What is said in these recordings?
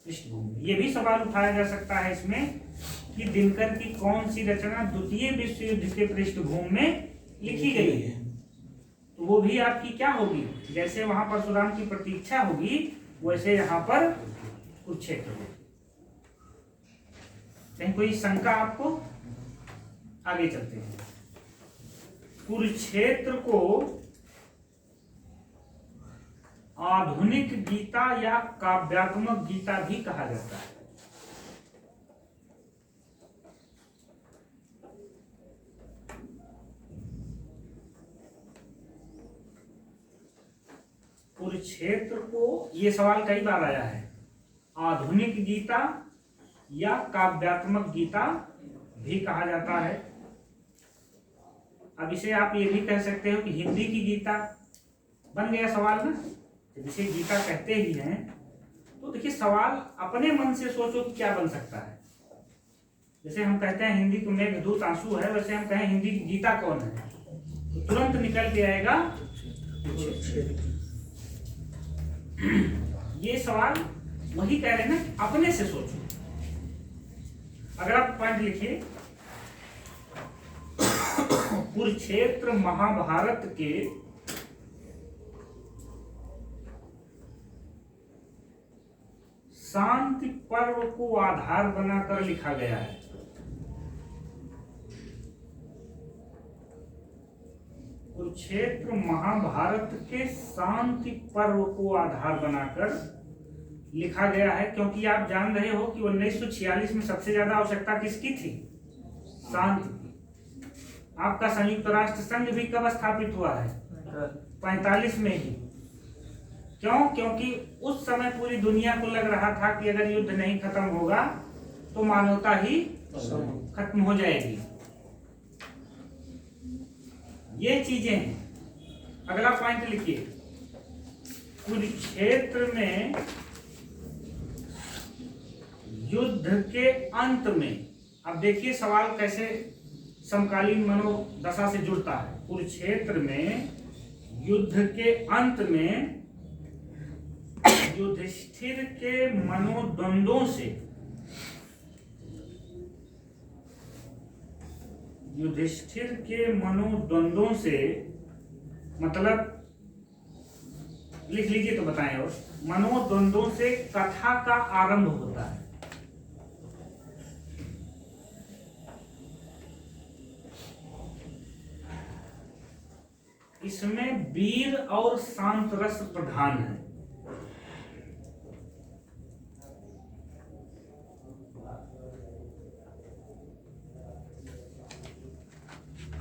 पृष्ठभूमि। ये भी सवाल उठाया जा सकता है इसमें कि दिनकर की कौन सी रचना द्वितीय विश्व युद्ध के पृष्ठभूमि में लिखी गई है, तो वो भी आपकी क्या होगी, जैसे वहां परशुराम की प्रतीक्षा होगी वैसे यहाँ पर कुरुक्षेत्र होगी। कहीं कोई शंका आपको? आगे चलते हैं। कुरुक्षेत्र को आधुनिक गीता या काव्यात्मक गीता भी कहा जाता है। कुरुक्षेत्र को, ये सवाल कई बार आया है, आधुनिक गीता या काव्यात्मक गीता भी कहा जाता है। अब इसे आप ये भी कह सकते हो कि हिंदी की गीता, बन गया सवाल ना, जिसे गीता कहते ही हैं। तो देखिए सवाल अपने मन से सोचो कि क्या बन सकता है। जैसे हम कहते हैं हिंदी को मेघदूत आंसू है, वैसे हम कहें हिंदी की गीता कौन है, तो तुरंत निकल के आएगा ये सवाल वही कह रहे हैं ना, अपने से सोचो। अगर आप पॉइंट लिखिए, कुरुक्षेत्र महाभारत के शांति पर्व को आधार बनाकर लिखा गया है। कुरुक्षेत्र महाभारत के शांति पर्व को आधार बनाकर लिखा गया है, क्योंकि आप जान रहे हो कि 1946 में सबसे ज्यादा आवश्यकता किसकी थी? शांति की। आपका संयुक्त राष्ट्र संघ भी कब स्थापित हुआ है? 45 में ही। क्यों? क्योंकि उस समय पूरी दुनिया को लग रहा था कि अगर युद्ध नहीं खत्म होगा तो मानवता ही खत्म हो जाएगी। ये चीजें हैं। अगला पॉइंट लिखिए, कुरुक्षेत्र में युद्ध के अंत में, अब देखिए सवाल कैसे समकालीन मनोदशा से जुड़ता है। कुरुक्षेत्र में युद्ध के अंत में युधिष्ठिर के मनोद्वंद्वों से, युधिष्ठिर के मनोद्वंद्वों से मतलब लिख लीजिए तो बताएं, और मनोद्वंद्वों से कथा का आरंभ होता है। इसमें वीर और शांत रस प्रधान है।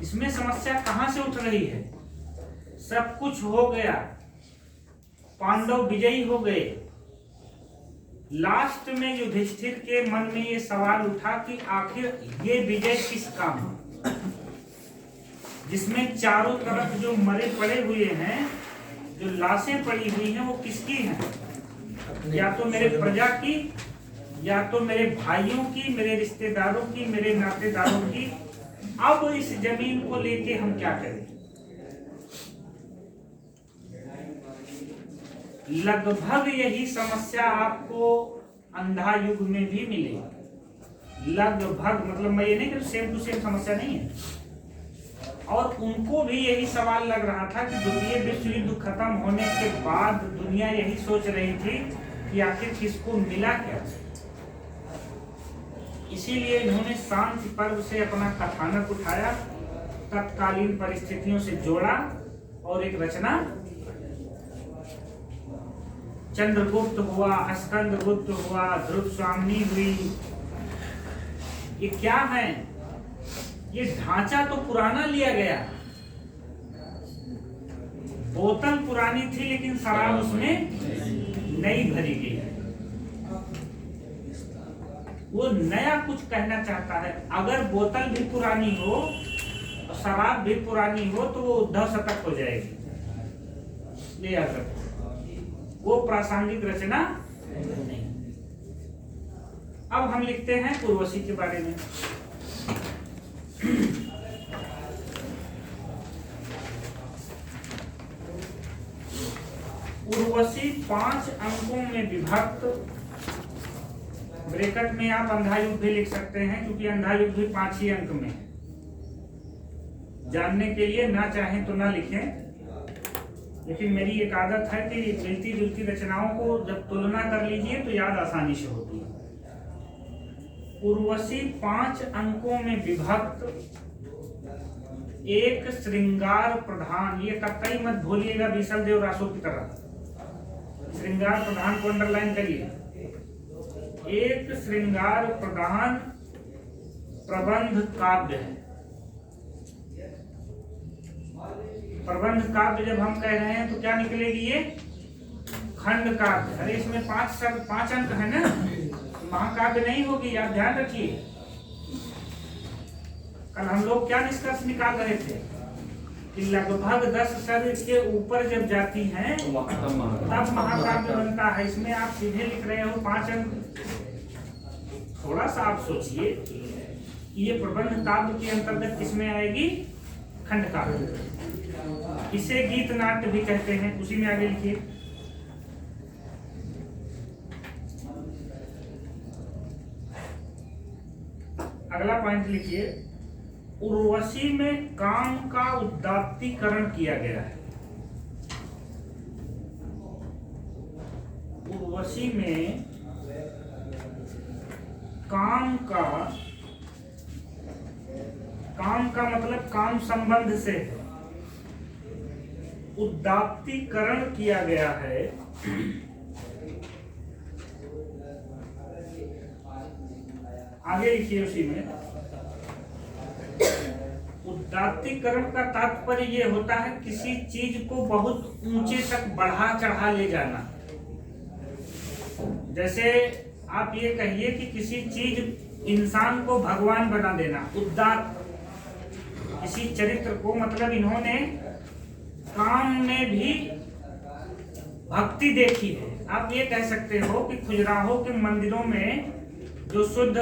इसमें समस्या कहां से उठ रही है? सब कुछ हो गया, पांडव विजयी हो गए, लास्ट में युधिष्ठिर के मन में ये सवाल उठा कि आखिर ये विजय किस काम है, जिसमें चारों तरफ जो मरे पड़े हुए हैं, जो लाशें पड़ी हुई हैं, वो किसकी हैं? या तो मेरे प्रजा की, या तो मेरे भाइयों की, मेरे रिश्तेदारों की, मेरे नातेदारों की। अब इस जमीन को लेके हम क्या करें? लगभग यही समस्या आपको अंधा युग में भी मिलेगी। लगभग मतलब मैं ये नहीं कि सेम टू सेम समस्या नहीं है। और उनको भी यही सवाल लग रहा था कि द्वितीय विश्व युद्ध खत्म होने के बाद दुनिया यही सोच रही थी कि आखिर किसको मिला क्या। इसीलिए इन्होंने शांति पर्व से अपना कथानक उठाया, तत्कालीन परिस्थितियों से जोड़ा और एक रचना, चंद्रगुप्त हुआ, स्कंदगुप्त हुआ, ध्रुव स्वामिनी हुई। ये क्या है? ये ढांचा तो पुराना लिया गया, बोतल पुरानी थी लेकिन शराब उसमें नई भरी गई। वो नया कुछ कहना चाहता है। अगर बोतल भी पुरानी हो और शराब भी पुरानी हो तो वो उद्धव शतक हो जाएगी। ले याद रखो, वो प्रासंगिक रचना नहीं। अब हम लिखते हैं उर्वशी के बारे में। उर्वशी 5 अंकों में विभक्त ब्रैकेट में आप अंधा युग भी लिख सकते हैं, क्योंकि अंधा युग भी 5 ही अंक में है। जानने के लिए ना चाहें तो ना लिखें, लेकिन मेरी एक आदत है कि मिलती जुलती रचनाओं को जब तुलना कर लीजिए तो याद आसानी से होती है। उर्वशी 5 अंकों में विभक्त, एक श्रृंगार प्रधान, ये कतई मत भूलिएगा बीसल देव रासो की तरह। श्रृंगार प्रधान को अंडरलाइन करिए। एक श्रृंगार प्रधान प्रबंध काव्य है। प्रबंध काव्य जब हम कह रहे हैं तो क्या निकलेगी ये? खंड काव्य। अरे इसमें 5 अंक है ना, महाकाव्य नहीं होगी, आप ध्यान रखिए। कल हम लोग क्या निष्कर्ष निकाल रहे थे कि लगभग 10 सर्ग के ऊपर जब जाती हैं तब महाकाव्य बनता है। इसमें आप सीधे लिख रहे हो 5 अंक। थोड़ा सा आप सोचिए, ये प्रबंध काव्य के अंतर्गत किसमें आएगी? खंड काव्य। इसे गीत नाट्य भी कहते हैं। उसी में आगे लिखिए, अगला पॉइंट लिखिए, उर्वशी में काम का उदात्तीकरण किया गया है। उर्वशी में काम का मतलब काम संबंध से उदात्तीकरण किया गया है। आगे लिखिए उसी में, उदात्तीकरण का तात्पर्य ये होता है किसी चीज को बहुत ऊंचे तक बढ़ा चढ़ा ले जाना। जैसे आप ये कहिए कि किसी चीज, इंसान को भगवान बना देना, उदात्त। किसी चरित्र को, मतलब इन्होंने काम में भी भक्ति देखी है। आप ये कह सकते हो कि खजुराहो के मंदिरों में जो शुद्ध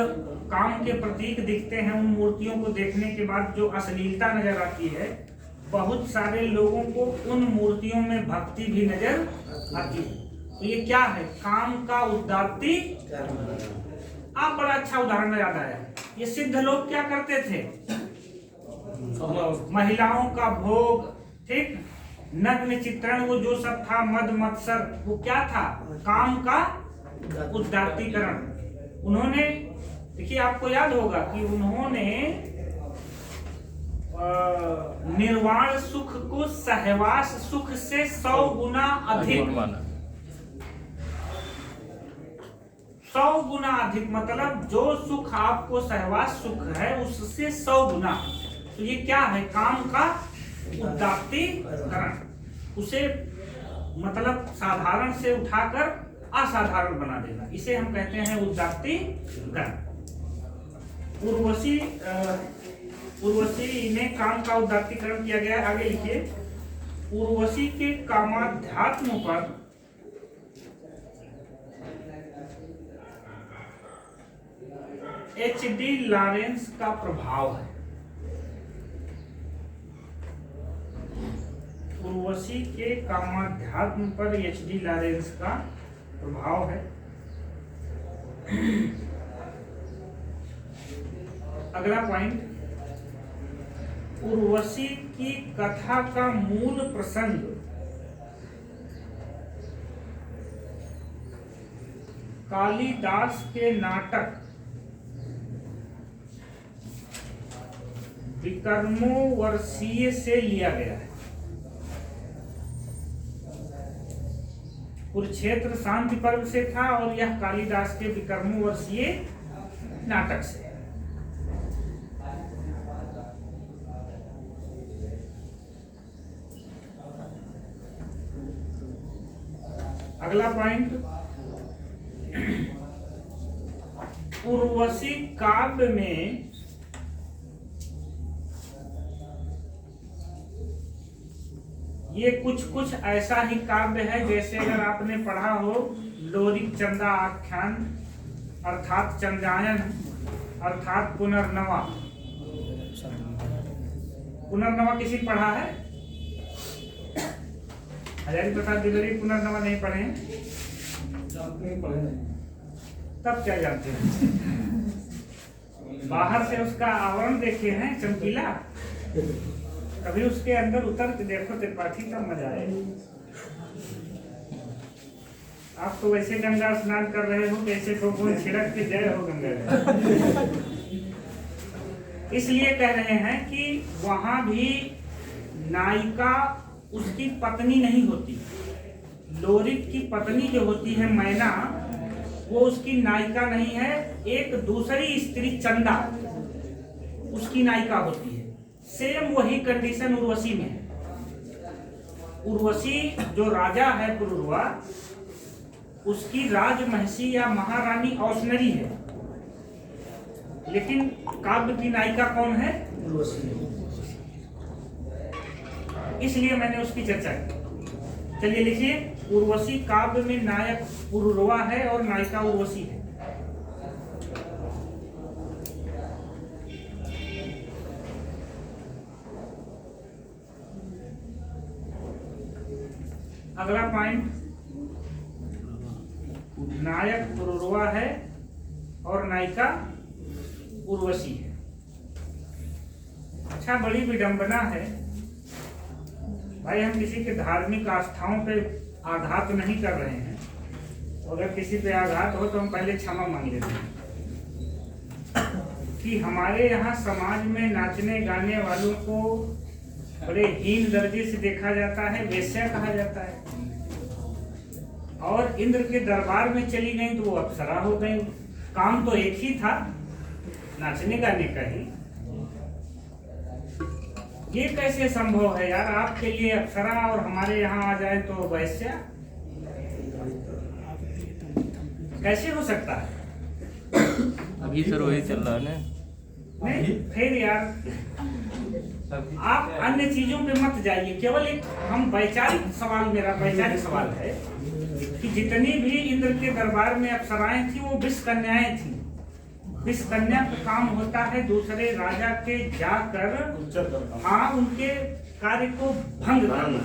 काम के प्रतीक दिखते हैं, उन मूर्तियों को देखने के बाद जो अश्लीलता नजर आती है, बहुत सारे लोगों को उन मूर्तियों में भक्ति भी नजर आती है। तो ये क्या है? काम का उदात्तीकरण। आप बड़ा अच्छा उदाहरण याद आया। ये सिद्ध लोग क्या करते थे? महिलाओं का भोग, ठीक, नग्न चित्रण, वो जो सब था, मद मत्सर, वो क्या था? काम का उदात्तीकरण। उन्होंने, देखिए आपको याद होगा कि उन्होंने निर्वाण सुख को सहवास सुख से 100 गुना अधिक, 100 गुना अधिक, मतलब जो सुख आपको सहवास सुख है उससे 100 गुना। तो ये क्या है? काम का उदात्तीकरण। उसे मतलब साधारण से उठाकर असाधारण बना देना, इसे हम कहते हैं उदात्तीकरण। उर्वशी ने काम का उदात्तीकरण किया गया। आगे लिखिए, उर्वशी के कामाध्यात्म पर H.D. लॉरेंस का प्रभाव है। उर्वशी के कामाध्यात्म पर H.D. लॉरेंस का प्रभाव है। अगला पॉइंट, उर्वशी की कथा का मूल प्रसंग कालिदास के नाटक विक्रमोर्वशीय से लिया गया है। कुरुक्षेत्र शांति पर्व से था और यह कालिदास के विक्रमोर्वशीय नाटक से। अगला पॉइंट, उर्वशी काव्य में ये कुछ ऐसा ही काव्य है जैसे अगर आपने पढ़ा हो लोरिक चंदा आख्यान, अर्थात चंद्रायन, अर्थात पुनर्नवा। पुनर्नवा किसी ने पढ़ा है? हजारी प्रसाद द्विवेदी पुनर्नवा नहीं पढ़े हैं? तब क्या जानते हैं? बाहर से उसका आवरण देखे हैं चमकीला, कभी उसके अंदर उतर के देखो त्रिपाठी, तब मजा आएगा। आप तो वैसे गंगा स्नान कर रहे हो कैसे को छिड़क के जय हो गंगा। इसलिए कह रहे हैं कि वहां भी नायिका उसकी पत्नी नहीं होती। लोरिक की पत्नी जो होती है मैना, वो उसकी नायिका नहीं है, एक दूसरी स्त्री चंदा उसकी नायिका होती है। सेम वही कंडीशन उर्वशी में है। उर्वशी जो राजा है पुरुरवा, उसकी राजमहिषी या महारानी औशनरी है, लेकिन काव्य की नायिका कौन है? उर्वशी। इसलिए मैंने उसकी चर्चा की। चलिए लिखिए, उर्वशी काव्य में नायक पुरुरवा है और नायिका उर्वशी है। अगला पॉइंट, नायक पुरुरवा है और नायिका उर्वशी है। अच्छा, बड़ी विडंबना है भाई, हम किसी के धार्मिक आस्थाओं पे आघात नहीं कर रहे हैं। अगर किसी पे आघात हो तो हम पहले क्षमा मांग लेते हैं कि हमारे यहाँ समाज में नाचने गाने वालों को बड़े हीन दर्जे से देखा जाता है, वेश्या कहा जाता है। और इंद्र के दरबार में चली गई तो वो अप्सरा हो गई। काम तो एक ही था, नाचने गाने का ही। ये कैसे संभव है यार? आपके लिए अप्सरा और हमारे यहाँ आ जाए तो वैश्या, कैसे हो सकता है? अभी सर वही चल रहा है ना। नहीं फिर यार, आप अन्य चीजों पे मत जाइए। केवल एक हम वैचारिक सवाल, मेरा वैचारिक सवाल है कि जितनी भी इंद्र के दरबार में अप्सराएं थी वो विष कन्याएं थी। विष कन्या का काम होता है दूसरे राजा के जाकर हाँ उनके कार्य को भंग करना।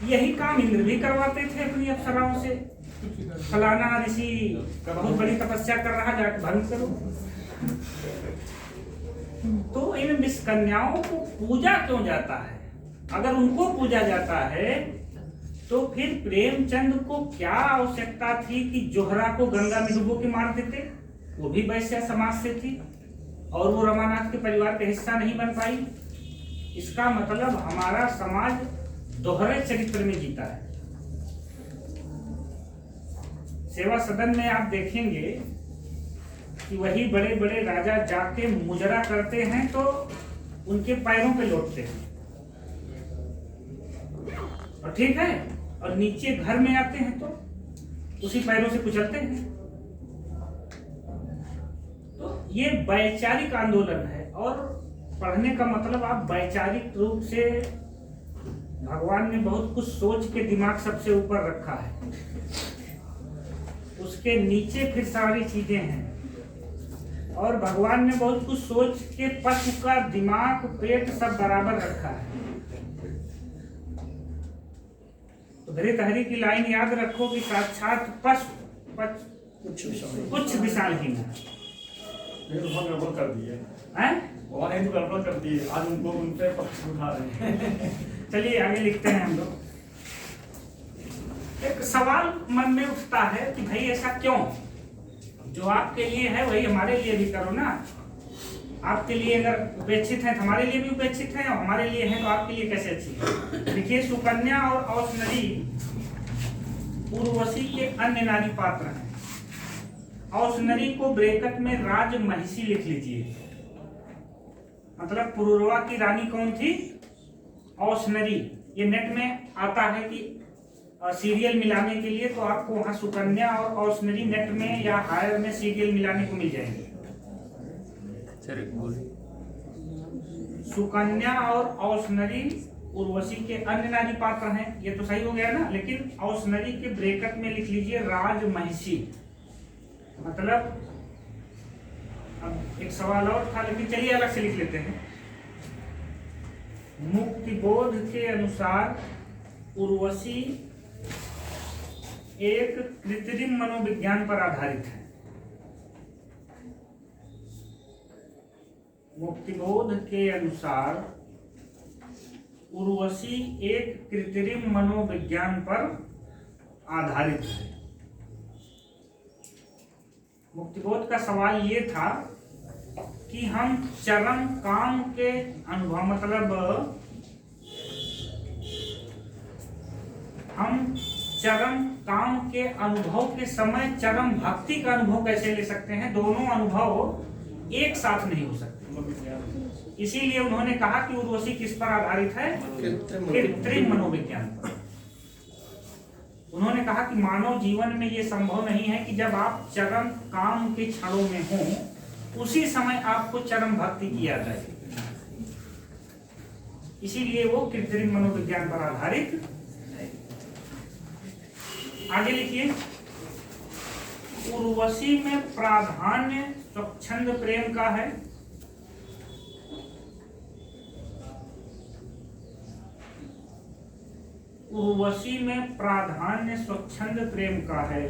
यही काम इंद्र भी करवाते थे अपनी अप्सराओं से। फलाना ऋषि बहुत बड़ी तपस्या कर रहा, जाकर भंग करो। तो इन विष कन्याओं को पूजा क्यों जाता है? अगर उनको पूजा जाता है तो फिर प्रेमचंद को क्या आवश्यकता थी कि जोहरा को गंगा में डुबो के मार देते? वो भी वैश्य समाज से थी और वो रमानाथ के परिवार का हिस्सा नहीं बन पाई। इसका मतलब हमारा समाज दोहरे चरित्र में जीता है। सेवा सदन में आप देखेंगे कि वही बड़े बड़े राजा जाके मुजरा करते हैं तो उनके पैरों पे लौटते हैं, और ठीक है, और नीचे घर में आते हैं तो उसी पैरों से कुचलते हैं। तो ये वैचारिक आंदोलन है। और पढ़ने का मतलब आप वैचारिक रूप से, भगवान ने बहुत कुछ सोच के दिमाग सबसे ऊपर रखा है, उसके नीचे फिर सारी चीजें हैं। और भगवान ने बहुत कुछ सोच के पशु का दिमाग, पेट सब बराबर रखा है। तो भृतहरि की लाइन याद रखो कि साक्षात पशु कुछ विशालहीन है। गड़बड़ कर दिए हैं? गड़बड़ कर दिए, आज उनको उन पे पक्ष उठा रहे हैं। चलिए आगे लिखते हैं हम लोग। एक सवाल मन में उठता है कि भाई ऐसा क्यों? जो आपके लिए है वही हमारे लिए भी करो ना। आपके लिए अगर उपेक्षित है तो हमारे लिए भी उपेक्षित है, और हमारे लिए है तो आपके लिए कैसे अच्छी है? देखिए, सुकन्या और औशनरी उर्वशी के अन्य नारी पात्र हैं। औशनरी को ब्रैकेट में राजमहिषी लिख लीजिए। मतलब पुरुरवा की रानी कौन थी? औशनरी। ये नेट में आता है कि सीरियल मिलाने के लिए, तो आपको वहां सुकन्या और औशनरी नेट में या हायर में सीरियल मिलाने को मिल जाएंगे। सुकन्या और औशनरी उर्वशी के अन्य नारी पात्र हैं, ये तो सही हो गया ना। लेकिन औशनरी के ब्रैकेट में लिख लीजिए राजमहिषी। मतलब अब एक सवाल और था, लेकिन चलिए अलग से लिख लेते हैं। मुक्तिबोध के अनुसार उर्वशी एक कृत्रिम मनोविज्ञान पर आधारित है। मुक्तिबोध के अनुसार उर्वशी एक कृत्रिम मनोविज्ञान पर आधारित है। मुक्तिबोध का सवाल ये था कि हम चरम काम के अनुभव, मतलब हम चरम काम के अनुभव के समय चरम भक्ति का अनुभव कैसे ले सकते हैं? दोनों अनुभव एक साथ नहीं हो सकते। इसीलिए उन्होंने कहा कि उर्वशी किस पर आधारित है? कृत्रिम मनोविज्ञान पर। उन्होंने कहा कि मानव जीवन में यह संभव नहीं है कि जब आप चरम काम के क्षणों में हो उसी समय आपको चरम भक्ति की याद आए। इसीलिए वो कृत्रिम मनोविज्ञान पर आधारित है। आगे लिखिए, उर्वशी में प्राधान्य स्वच्छंद प्रेम का है। उर्वशी में प्राधान्य स्वच्छंद प्रेम का है।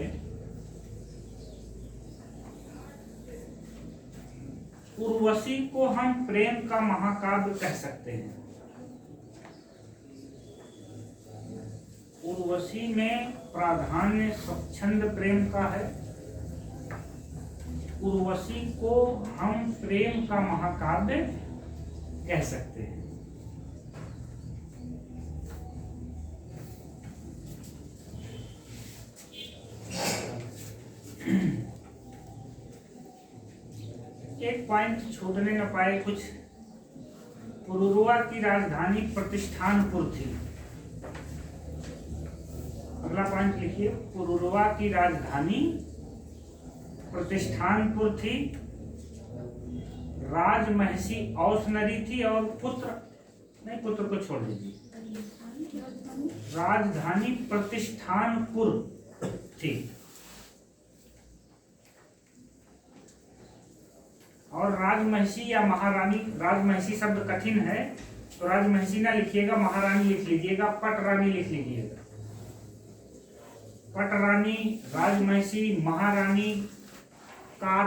उर्वशी को हम प्रेम का महाकाव्य कह सकते हैं। उर्वशी में प्राधान्य स्वच्छंद प्रेम का है। उर्वशी को हम प्रेम का महाकाव्य कह सकते हैं। एक पॉइंट छूटने न पाए कुछ। पुरुरवा की राजधानी प्रतिष्ठानपुर थी। अगला पॉइंट लिखिए, पुरुरवा की राजधानी प्रतिष्ठानपुर थी। राजमहिषी औसनरी थी और पुत्र को छोड़ दीजिए। राजधानी प्रतिष्ठानपुर थी और राजमहिषी या महारानी, राजमहिषी शब्द कठिन है तो राजमहिषी ना लिखिएगा, महारानी लिख लीजिएगा, पटरानी लिख लीजिएगा। पटरानी, राजमहिषी, महारानी का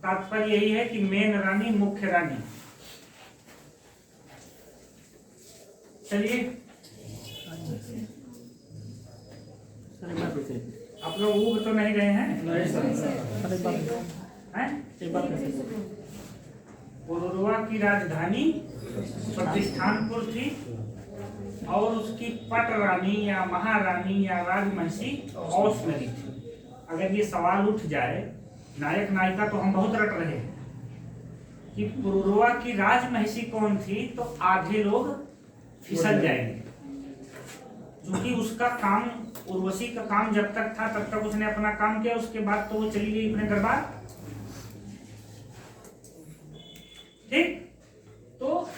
तात्पर्य यही है कि मेन रानी, मुख्य रानी। चलिए, आप लोग ऊब तो नहीं गए हैं? पुरुरवा की राजधानी प्रतिष्ठानपुर थी और उसकी पटरानी या महारानी या राजमहिषी औसनरी थी। अगर ये सवाल उठ जाए, नायक नायिका तो हम बहुत रट रहे हैं कि पुरुरवा की राजमहिषी कौन थी, तो आधे लोग फिसल जाएंगे। क्योंकि उसका काम, उर्वशी का काम जब तक था तब तक उसने अपना काम किया, उसके बाद तो वो चली गई अपने दरबार। ठीक, तो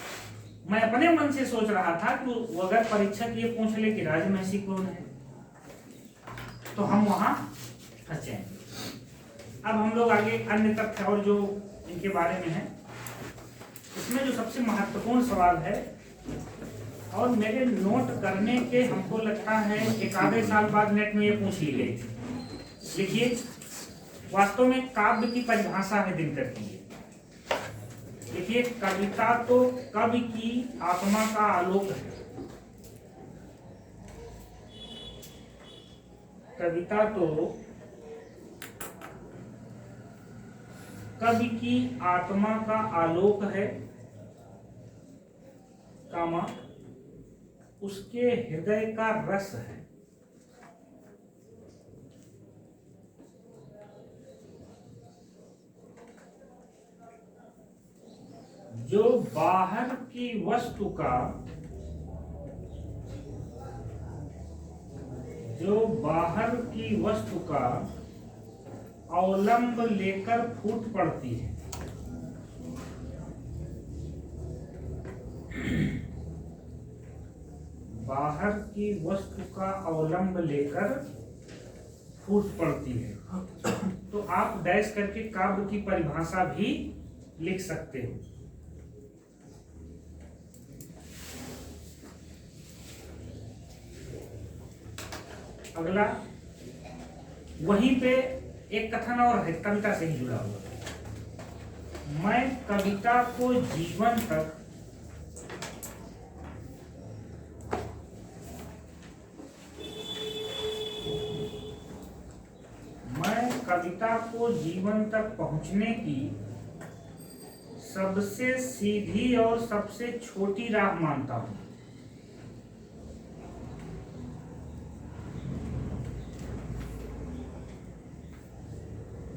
मैं अपने मन से सोच रहा था कि अगर परीक्षक ये पूछ ले कि राजमहिषी कौन है तो हम वहां फंस जाएंगे। अब हम लोग आगे अन्य तथ्य और जो इनके बारे में है, इसमें जो सबसे महत्वपूर्ण सवाल है और मेरे नोट करने के हमको लगता है एक आधे साल बाद नेट में ये पूछ ली गई थी। लिखिए, वास्तव में काव्य की परिभाषा है दिनकर की। देखिए, कविता तो कवि की आत्मा का आलोक है। कविता तो कवि की आत्मा का आलोक है, कामा उसके हृदय का रस है। जो बाहर की वस्तु का अवलंब लेकर फूट पड़ती है। बाहर की वस्तु का अवलंब लेकर फूट पड़ती है। तो आप डैश करके काव्य की परिभाषा भी लिख सकते हो। अगला, वहीं पे एक कथन और है कविता से ही जुड़ा हुआ। मैं कविता को जीवन तक पहुंचने की सबसे सीधी और सबसे छोटी राह मानता हूं।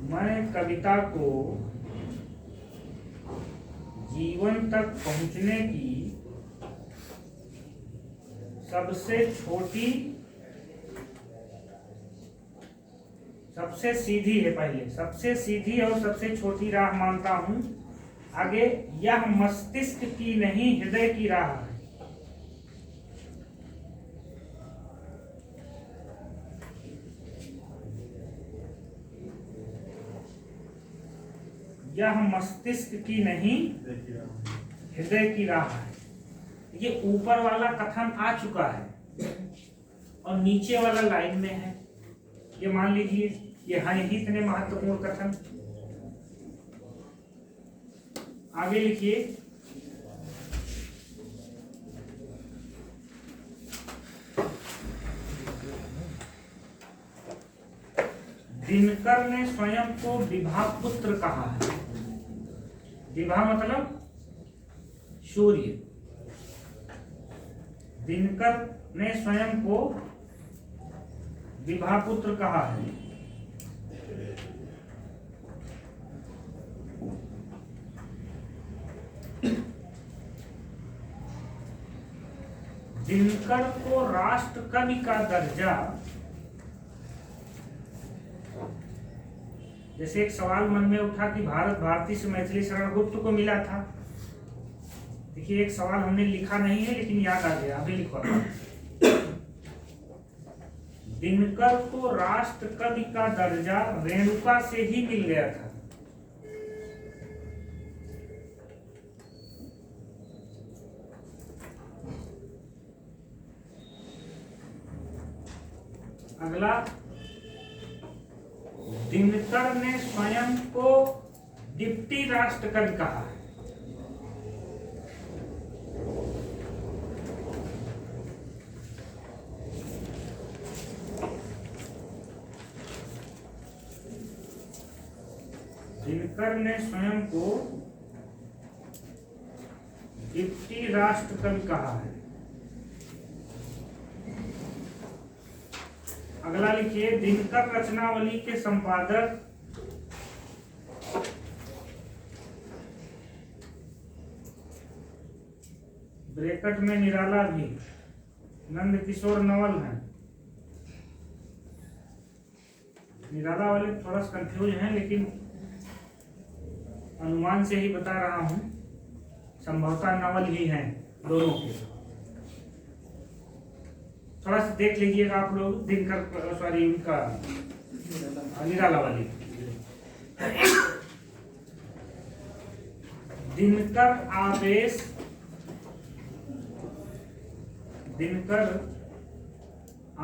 मैं कविता को जीवन तक पहुंचने की सबसे सीधी है, पहले सबसे सीधी और सबसे छोटी राह मानता हूं। आगे, यह मस्तिष्क की नहीं हृदय की राह है। यह मस्तिष्क की नहीं हृदय की राह है। ये ऊपर वाला कथन आ चुका है और नीचे वाला लाइन में है। ये मान लीजिए ये है ही इतने महत्वपूर्ण कथन। आगे लिखिए, दिनकर ने स्वयं को विभा पुत्र कहा है। विभा मतलब सूर्य। दिनकर ने स्वयं को विभा पुत्र कहा है। दिनकर को राष्ट्र कवि का दर्जा, जैसे एक सवाल मन में उठा कि भारत भारती से मैथिली शरण गुप्त को मिला था। देखिए एक सवाल हमने लिखा नहीं है लेकिन याद आ गया, अभी लिखवा। दिनकर को राष्ट्र कवि का दर्जा रेणुका से ही मिल गया था। अगला, दिनकर ने स्वयं को डिप्टी राष्ट्र कवि कहा है। दिनकर ने स्वयं को डिप्टी राष्ट्र कवि कहा है। अगला लिखिए, दिनकर रचनावली के संपादक ब्रैकेट में निराला भी नंद किशोर नवल हैं। निराला वाले थोड़ा सा कंफ्यूज हैं लेकिन अनुमान से ही बता रहा हूं, संभवतः नवल ही हैं दोनों के। थोड़ा सा देख लीजिएगा आप लोग, दिनकर सॉरी उनका निराला वाली। दिनकर आवेश, दिनकर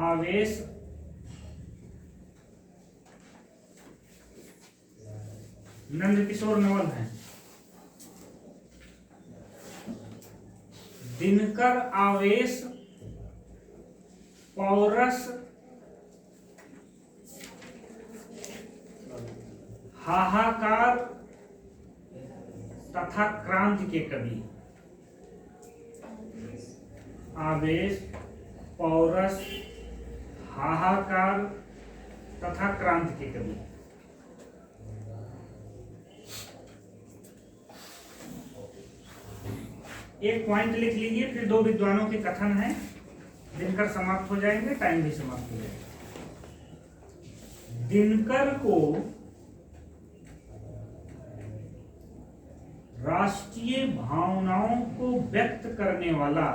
आवेश नंद किशोर नवल है। दिनकर आवेश पौरस हाहाकार तथा क्रांति के कवि। आवेश पौरस हाहाकार तथा क्रांति के कवि। एक पॉइंट लिख लीजिए, फिर दो विद्वानों के कथन हैं, दिनकर समाप्त हो जाएंगे, टाइम भी समाप्त हो जाएगा। दिनकर को राष्ट्रीय भावनाओं को व्यक्त करने वाला,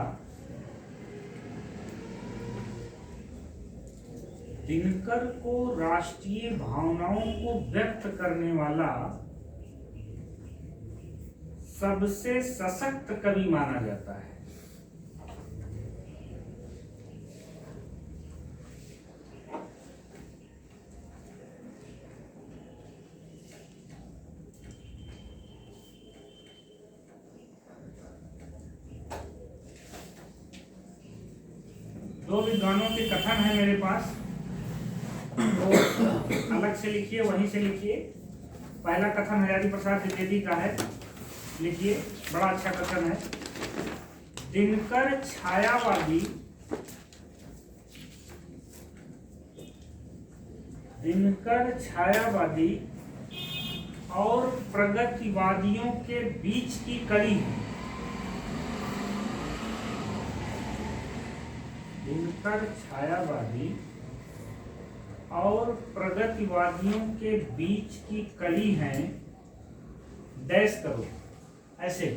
दिनकर को राष्ट्रीय भावनाओं को व्यक्त करने वाला सबसे सशक्त कवि माना जाता है। दो विद्वानों के कथन है मेरे पास, तो अलग से लिखिए, वहीं से लिखिए। पहला कथन हजारी प्रसाद द्विवेदी का है, लिखिए, बड़ा अच्छा कथन है। दिनकर छायावादी और प्रगतिवादियों के बीच की कड़ी है। दिनकर छायावादी और प्रगतिवादियों के बीच की कड़ी है, डैश करो, ऐसे।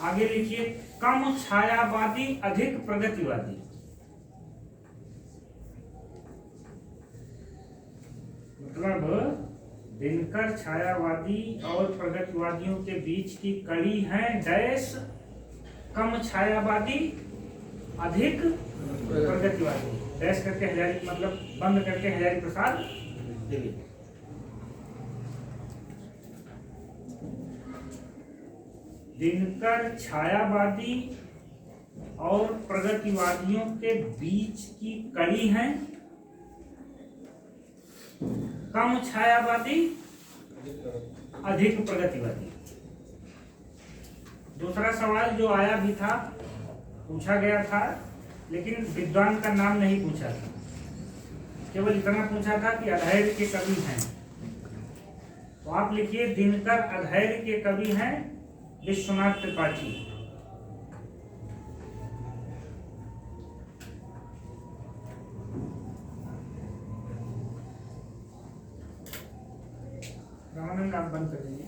आगे लिखिए, कम छायावादी अधिक प्रगतिवादी। मतलब दिनकर छायावादी और प्रगतिवादियों के बीच की कड़ी है, डैश, कम छायावादी अधिक प्रगतिवादी, डैश करके हजारी, मतलब बंद करके हजारी प्रसाद द्विवेदी। दिनकर छायावादी और प्रगतिवादियों के बीच की कड़ी है, कम छायावादी अधिक प्रगतिवादी। दूसरा सवाल जो आया भी था, पूछा गया था, लेकिन विद्वान का नाम नहीं पूछा था, केवल इतना पूछा था कि अधैर्य के कवि हैं। तो आप लिखिए, दिनकर अधैर्य के कवि हैं विश्वनाथ त्रिपाठी। रामानंद आप बंद कर दीजिए।